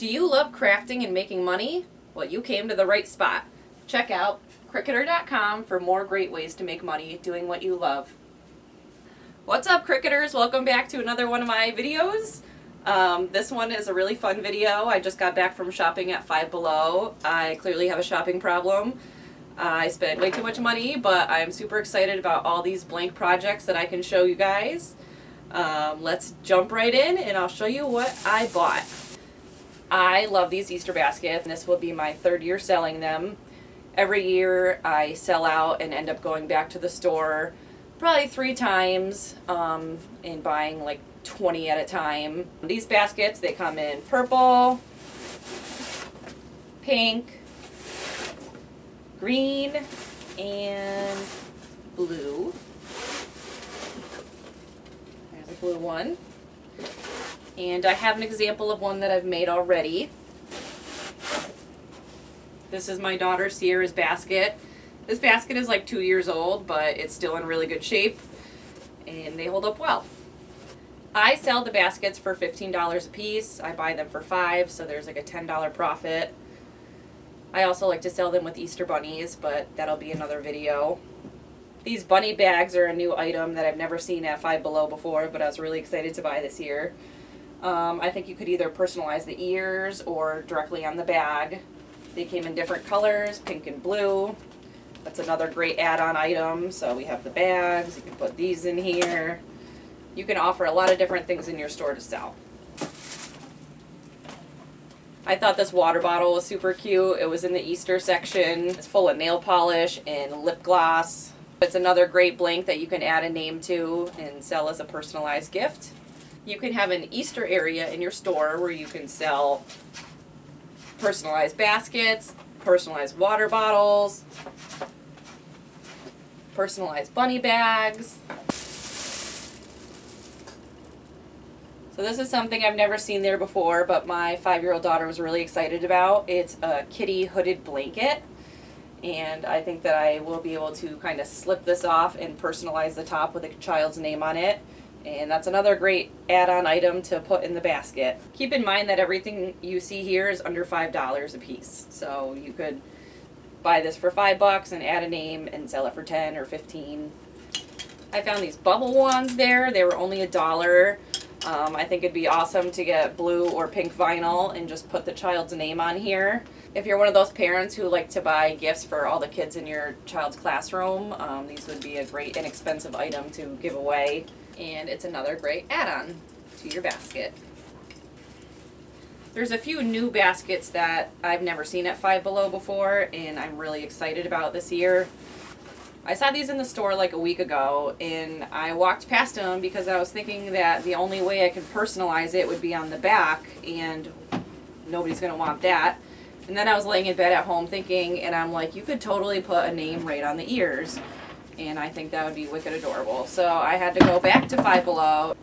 Do you love crafting and making money? Well, you came to the right spot. Check out Cricketer.com for more great ways to make money doing what you love. What's up, Cricketers? Welcome back to another one of my videos. This one is a really fun video. I just got back from shopping at Five Below. I clearly have a shopping problem. I spent way too much money, but I'm super excited about all these blank projects that I can show you guys. Let's jump right in and I'll show you what I bought. I love these Easter baskets, and this will be my third year selling them. Every year I sell out and end up going back to the store probably 3 times and buying like 20 at a time. These baskets, they come in purple, pink, green, and blue. There's a blue one. And I have an example of one that I've made already. This is my daughter Sierra's basket. This basket is like 2 years old, but it's still in really good shape, and they hold up well. I sell the baskets for $15 a piece. I buy them for $5, so there's like a $10 profit. I also like to sell them with Easter bunnies, but that'll be another video. These bunny bags are a new item that I've never seen at Five Below before, but I was really excited to buy this year. I think you could either personalize the ears or directly on the bag. They came in different colors, pink and blue. That's another great add-on item. So we have the bags, you can put these in here. You can offer a lot of different things in your store to sell. I thought this water bottle was super cute. It was in the Easter section. It's full of nail polish and lip gloss. It's another great blank that you can add a name to and sell as a personalized gift. You can have an Easter area in your store where you can sell personalized baskets, personalized water bottles, personalized bunny bags. So this is something I've never seen there before, but my 5-year-old daughter was really excited about. It's a kitty hooded blanket, and I think that I will be able to kind of slip this off and personalize the top with a child's name on it. And that's another great add-on item to put in the basket. Keep in mind that everything you see here is under $5 a piece. So you could buy this for $5 and add a name and sell it for 10 or 15. I found these bubble wands there. They were only $1. I think it'd be awesome to get blue or pink vinyl and just put the child's name on here. If you're one of those parents who like to buy gifts for all the kids in your child's classroom, these would be a great inexpensive item to give away. And it's another great add-on to your basket. There's a few new baskets that I've never seen at Five Below before, and I'm really excited about this year. I saw these in the store like a week ago, and I walked past them because I was thinking that the only way I could personalize it would be on the back, and nobody's going to want that. And then I was laying in bed at home thinking, and I'm like, you could totally put a name right on the ears. And I think that would be wicked adorable. So I had to go back to Five Below.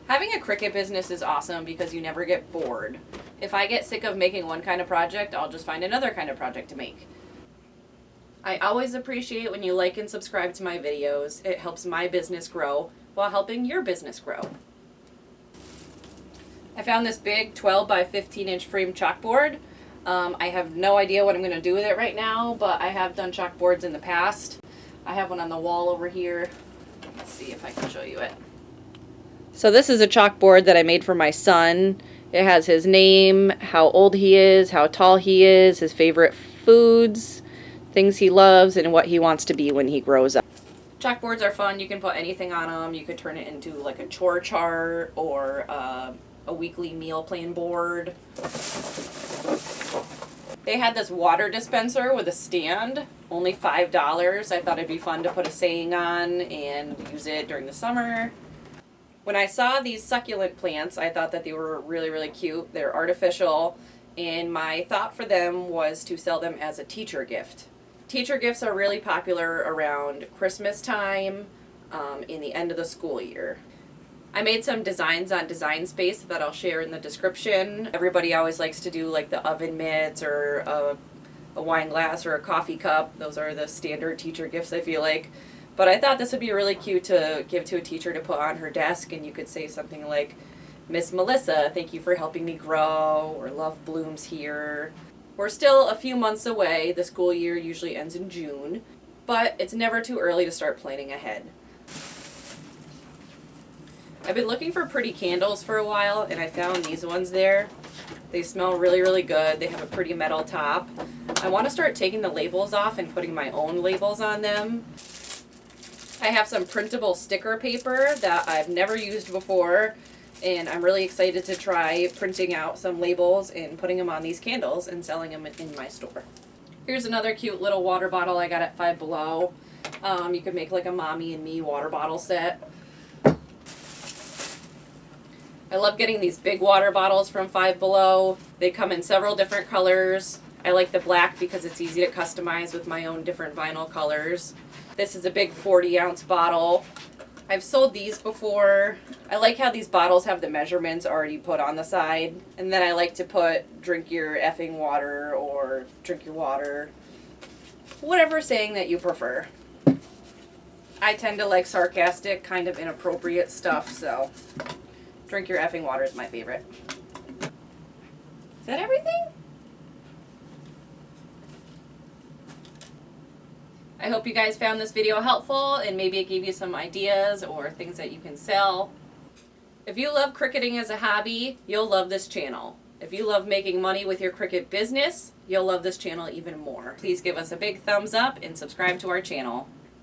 Having a Cricut business is awesome because you never get bored. If I get sick of making one kind of project, I'll just find another kind of project to make. I always appreciate when you like and subscribe to my videos. It helps my business grow while helping your business grow. I found this big 12 by 15 inch frame chalkboard. I have no idea what I'm going to do with it right now, but I have done chalkboards in the past. I have one on the wall over here. Let's see if I can show you it. So this is a chalkboard that I made for my son. It has his name, how old he is, how tall he is, his favorite foods, things he loves, and what he wants to be when he grows up. Chalkboards are fun. You can put anything on them. You could turn it into like a chore chart or a weekly meal plan board. They had this water dispenser with a stand, only $5. I thought it'd be fun to put a saying on and use it during the summer. When I saw these succulent plants, I thought that they were really, really cute. They're artificial, and my thought for them was to sell them as a teacher gift. Teacher gifts are really popular around Christmas time, in the end of the school year. I made some designs on Design Space that I'll share in the description. Everybody always likes to do like the oven mitts or a wine glass or a coffee cup. Those are the standard teacher gifts, I feel like. But I thought this would be really cute to give to a teacher to put on her desk, and you could say something like, Miss Melissa, thank you for helping me grow, or love blooms here. We're still a few months away. The school year usually ends in June, but it's never too early to start planning ahead. I've been looking for pretty candles for a while, and I found these ones there. They smell really, really good. They have a pretty metal top. I want to start taking the labels off and putting my own labels on them. I have some printable sticker paper that I've never used before, and I'm really excited to try printing out some labels and putting them on these candles and selling them in my store. Here's another cute little water bottle I got at Five Below. You could make like a mommy and me water bottle set. I love getting these big water bottles from Five Below. They come in several different colors. I like the black because it's easy to customize with my own different vinyl colors. This is a big 40-ounce bottle. I've sold these before. I like how these bottles have the measurements already put on the side. And then I like to put drink your effing water or drink your water. Whatever saying that you prefer. I tend to like sarcastic, kind of inappropriate stuff, so drink your effing water is my favorite. Is that everything? I hope you guys found this video helpful and maybe it gave you some ideas or things that you can sell. If you love cricketing as a hobby, you'll love this channel. If you love making money with your Cricut business, you'll love this channel even more. Please give us a big thumbs up and subscribe to our channel.